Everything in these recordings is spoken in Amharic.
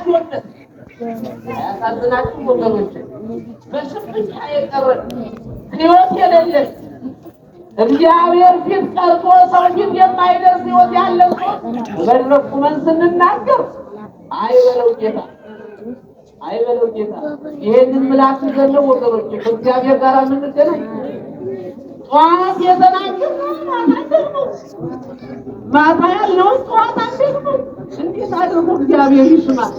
ሲወደ ያሳዝናችሁ ወገኖች። በስም ብቻ የቀረ ሕይወት የሌለን እግዚአብሔር ፊት ቀርቶ ሰው ፊት የማይደርስ ሕይወት ያለን በመድረክ ቁመን ስንናገር አይበለው ጌታ አይበለው ጌታ። ይሄንን ምላስ ዘለው ወገኖች ከእግዚአብሔር ጋር የምንገናኝ ጠዋት የተናገርነው ማታ ያለው ጠዋት አደረገው። እንዴት አድርጎ እግዚአብሔር ይስማል?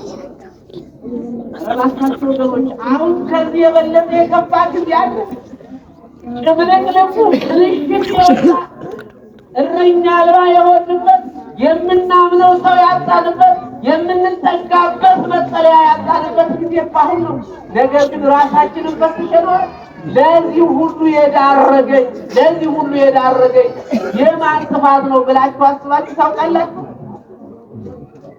ራሳቸው ወገኖች አሁን ከዚህ የበለጠ የከፋ ጊዜ አለ። ጭምልቅልቁ ብልሽት የወጣ እረኛ አልባ የሆንበት የምናምነው ሰው ያጣንበት የምንጠጋበት መጠለያ ያጣንበት ጊዜ አሁን ነው። ነገር ግን ራሳችንን ፈትሸናል። ለዚህ ሁሉ የዳረገኝ የማን ጥፋት ነው ብላችሁ አስባችሁ ታውቃላችሁ?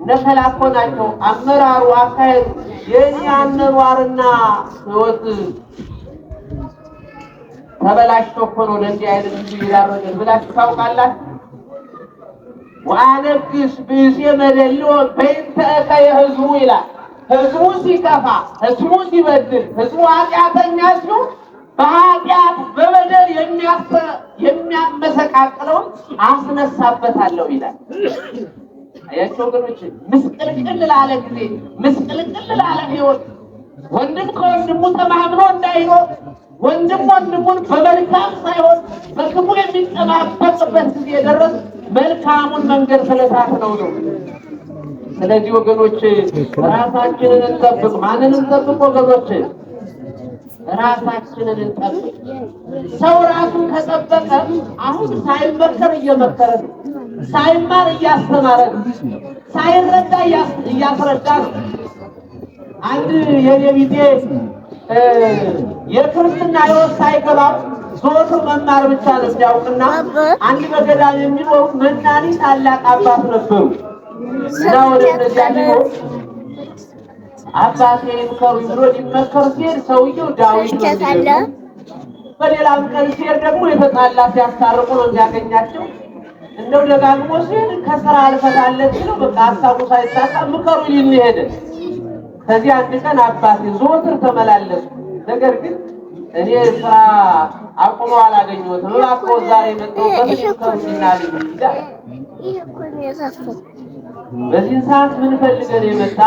ነፈላኮ ናቸው። አመራሩ አካሄዱ የኛ አኗኗርና ሕይወት ተበላሽቶ እኮ ነው ለዚህ አይነት ይዳረገን ብላችሁ ታውቃላችሁ? ወአነግስ ብእሴ መደልዎ በእንተ እከየህዝቡ ይላል። ህዝቡ ሲከፋ፣ ህዝቡ ሲበድል፣ ህዝቡ ኃጢአተኛ ሲሆን በኃጢአት በበደል የሚያመሰቃቅለውን አስነሳበታለሁ ይላል። አያቸው ወገኖች፣ ምስቅልቅል ላለ ጊዜ፣ ምስቅልቅል ላለ ሕይወት ወንድም ከወንድሙ ተማምኖ እንዳይኖር ወንድም ወንድሙን በመልካም ሳይሆን በክፉ የሚጠባበቅበት ጊዜ የደረስ መልካሙን መንገድ ስለሳትነው ነው። ስለዚህ ወገኖች ራሳችንን እንጠብቅ። ማንን እንጠብቅ ወገኖች? ራሳችንን እንጠብቅ። ሰው ራሱን ከጠበቀ አሁን ሳይመከር እየመከረ ነው፣ ሳይማር እያስተማረ ነው፣ ሳይረዳ እያስረዳ ነው። አንድ የኔ ቢጤ የክርስትና ሕይወት ሳይገባው ዞር መማር ብቻ ነው የሚያውቅና አንድ በገዳም የሚኖሩ መናኒ ታላቅ አባት ነበሩ እና ወደ እነዚያ ሊኖር አባቴ ይምከሩኝ ብሎ ሊመከር ሲሄድ ሰውየው ዳዊት ነው። በሌላም ቀን ሲሄድ ደግሞ የተጣላ ሲያስታርቁ ነው የሚያገኛቸው። እንደው ደጋግሞ ሲሄድ ከስራ አልፈታለት ሲለው በቃ ሀሳቡ ሳይሳካ ምከሩኝ ሊል ሄደ። ከዚህ አንድ ቀን አባቴ ዘወትር ተመላለሱ፣ ነገር ግን እኔ ስራ አቁመው አላገኘሁትም፣ እባክዎ ዛሬ መጥተውበት ምከሩኝና ልሂድ ይላል። በዚህ ሰዓት ምን ፈልገን የመጣ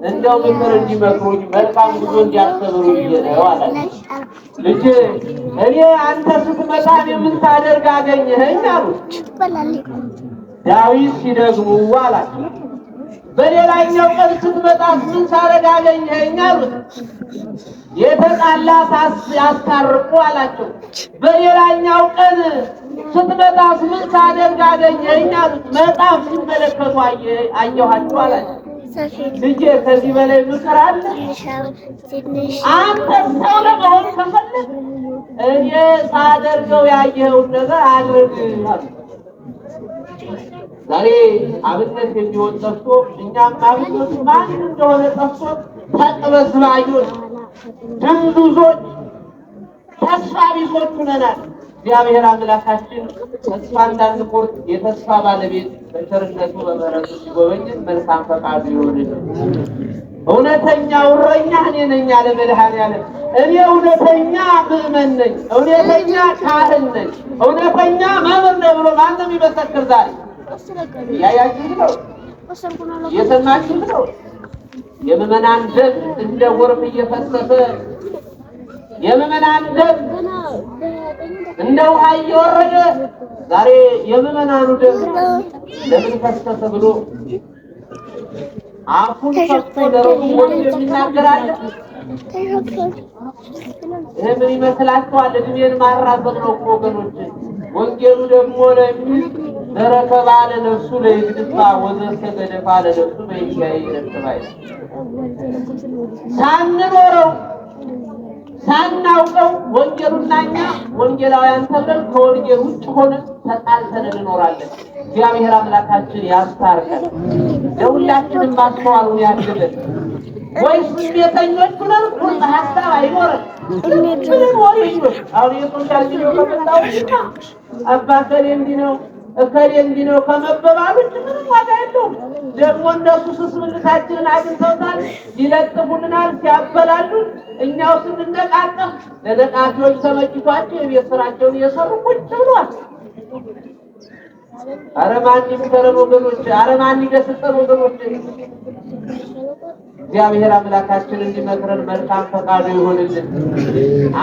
እንደው ምክር እንዲመክሩኝ መልካም ጉዞ እንዲያስተምሩኝ ነው አላቸው። ልጄ እኔ አንተ ስትመጣ ምን ታደርግ አገኘኸኝ አሉት። ዳዊት ሲደግሙ አላቸው። በሌላኛው ቀን ስትመጣ ምን ሳደርግ አገኘኸኝ አሉት። የተጣላ ያስታርቁ አላቸው። በሌላኛው ቀን ስትመጣ ምን ሳደርግ አገኘኸኝ አሉት። መጽሐፍ ሲመለከቱ አየኋቸው አላቸው። ልጄ ከዚህ በላይ ምክር አለ? አንተ ሰው ለመሆን ከፈለግ እኔ ሳደርገው ያየኸውን ነገር አድርግ አሉት። ዛሬ አብነት የሚሆን ጠፍቶ እኛም አብነት ማን እንደሆነ ጠፍቶ ተቅበዝባዦች፣ ድንዙዞች፣ ተስፋ ቢሶች ሆነናል። እግዚአብሔር አምላካችን ተስፋ እንዳንቆርጥ የተስፋ ባለቤት በቸርነቱ በምሕረቱ ሲጎበኝን መልካም ፈቃዱ ይሆንልን። እውነተኛው እረኛ እኔ ነኝ አለ መድኃኔዓለም። እኔ እውነተኛ ምእመን ነኝ፣ እውነተኛ ካህን ነኝ፣ እውነተኛ መምህር ነኝ ብሎ ማንም ይመሰክር ዛሬ ያያችሁት ነው፣ እየሰማችሁት ነው። የምዕመናን ደም እንደ ጎርፍ እየፈሰሰ የምዕመናን ደም እንደ ውሃ እየወረደ ዛሬ የምዕመናኑ ደም ለምን ፈሰሰ ብሎ አፉን ከፍቶ ደረቱን ሞልቶ የሚናገራል። ይህ ምን ይመስላችኋል? እድሜን ማራዘም ነው እኮ ወገኖች። ወንጌሉ ደግሞ ለሚል ዘረከባ ለነፍሱ ለይግድፋ ወዘሰ ገደፋ ለነፍሱ በይጋይ ይረክባይ ሳንኖረው ሳናውቀው ወንጌሉና እኛ ወንጌላውያን ተብለን ከወንጌል ውጭ ሆነን ተጣልተን እንኖራለን። እግዚአብሔር አምላካችን ያስታርቀን፣ ለሁላችንም ማስተዋሉን ያድለን። ወይስ ስሜተኞች ሁነን ቁርጥ ሀሳብ አይኖረን ብለን ወሬኞች አሁን የጦንዳልጅ ነው ከመጣው አባከሌ እንዲህ ነው እከሌ እንዲህ ነው ከመበባሉ ምንም ዋጋ የለውም። ደግሞ እነሱ ስስብልታችንን አግኝተውታል፣ ይለጥፉልናል ሲያበላሉን፣ እኛው ስንነቃቀፍ ለነቃፊዎች ተመችቷቸው የቤት ስራቸውን እየሰሩ ቁጭ ብሏል። ኧረ ማን ይምከረን ወገኖች፣ ኧረ ማን ይገስጸን ወገኖች። እግዚአብሔር አምላካችን እንዲመክረን መልካም ፈቃዱ ይሆንልን።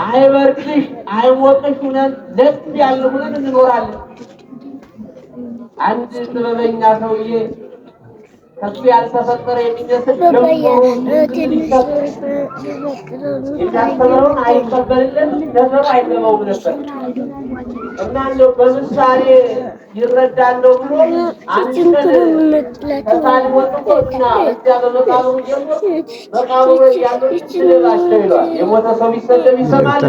አይበርድሽ አይሞቅሽ ሁነን ደስ ያለ ሁነን እንኖራለን። አንድ ጥበበኛ ሰውዬ ከሱ ያልተፈጠረ የሚመስል የሚያስተምረውን አይቀበልለትም፣ ነገሩ አይገባውም ነበር እና እንደው በምሳሌ ይረዳለው ብሎ አንድ ቀን ከሳል ወጥቶና እዚያ በመቃብሩ ጀምሮ መቃብሩ ያለው ይችላል ይሏል። የሞተ ሰው ቢሰደብ ይሰማል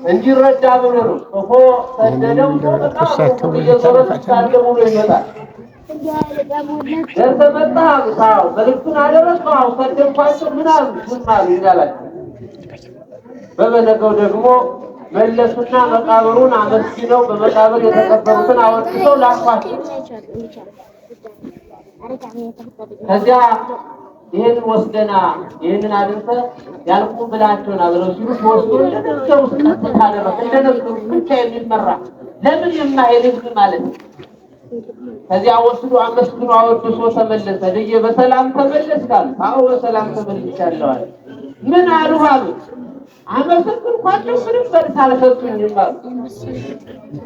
እንዲረዳ ብሎ ነው እኮ ሰደደው ተመጣጣው እየዞረ ተሳደቡ ብሎ ይመጣል። ደርሰመጣው ታው መልኩን አደረሰው ሰደኳቸው ምናምን ዝማሉ ይላላችሁ። በበነገው ደግሞ መለሱና መቃብሩን አመስግነው በመቃብር የተቀበሩትን አወጥተው ላኳቸው። ከዚያ ይሄን ወስደና ይሄንን አድርሰ ያልኩ ብላቸውና ብለው ሲሉ ወስዶ እንደነገሩ ቀጥታ አደረሰ። እንደነገሩ ብቻ የሚመራ ለምን የማይልህ ማለት ነው። ከዚያ ወስዶ አመስግኖ አወድሶ ተመለሰ። ልጄ በሰላም ተመለስካል? አዎ በሰላም ተመልሻለሁ አለ። ምን አሉ አሉት። አመሰግንኳቸው ምንም መልስ አልሰጡኝም አሉ።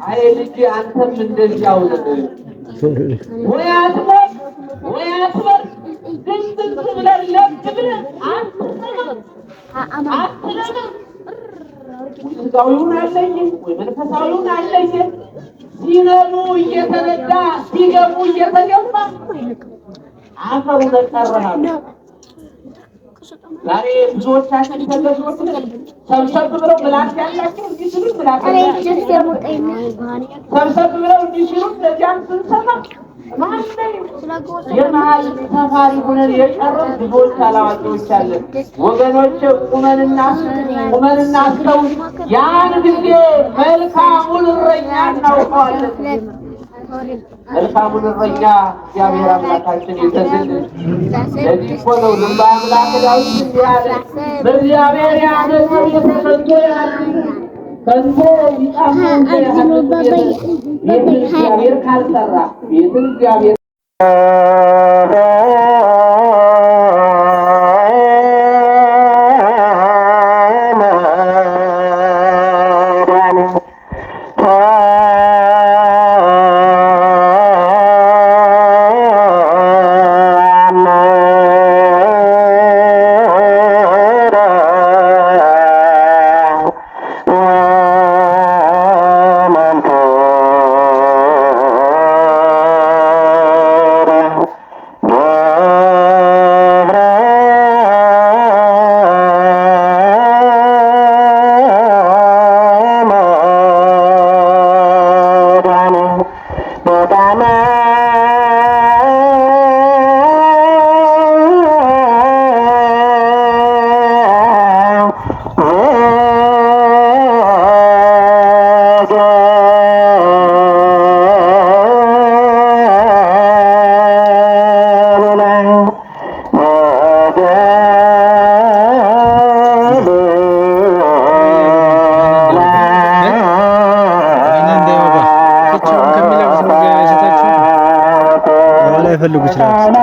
አይ ልጄ አንተም እንደዚያው ነህ ወይ አትበል ወይ አትበል ድንግል ብለን ለብ ብለን አትለንም ስጋዊውን አለየ ወይ መንፈሳዊውን አለየ ሲነዱ እየተነዳ ሲገቡ እየተገባ አፈሩ ነቀረሃል። ዛሬ ብዙዎቻችን ተገዞት ሰብሰብ ብለው ምላስ ያላቸው እንዲህ ሲሉ ምላስ ሰብሰብ ብለው እንዲህ ሲሉ ለዚያም ስንሰማ የመሀል ሰፋሪ ሆነን የቀረን ብዙዎች አላዋቂዎች አለን። ወገኖች ቁመንና አስተው ያን ጊዜ መልካሙን እረኛ እናውቀዋለን። መልካሙን እረኛ እግዚአብሔር አምላካችን ይሰጥልን። ለዚህ እኮ ነው ልበ አምላክ ዳዊት እንዲህ አለ፣ በእግዚአብሔር ያመነ የተሰኘ ያለ ከንቶ ይጣሙን ቤትን እግዚአብሔር ካልሰራ ቤትን እግዚአብሔር ፈልጉ ይችላል።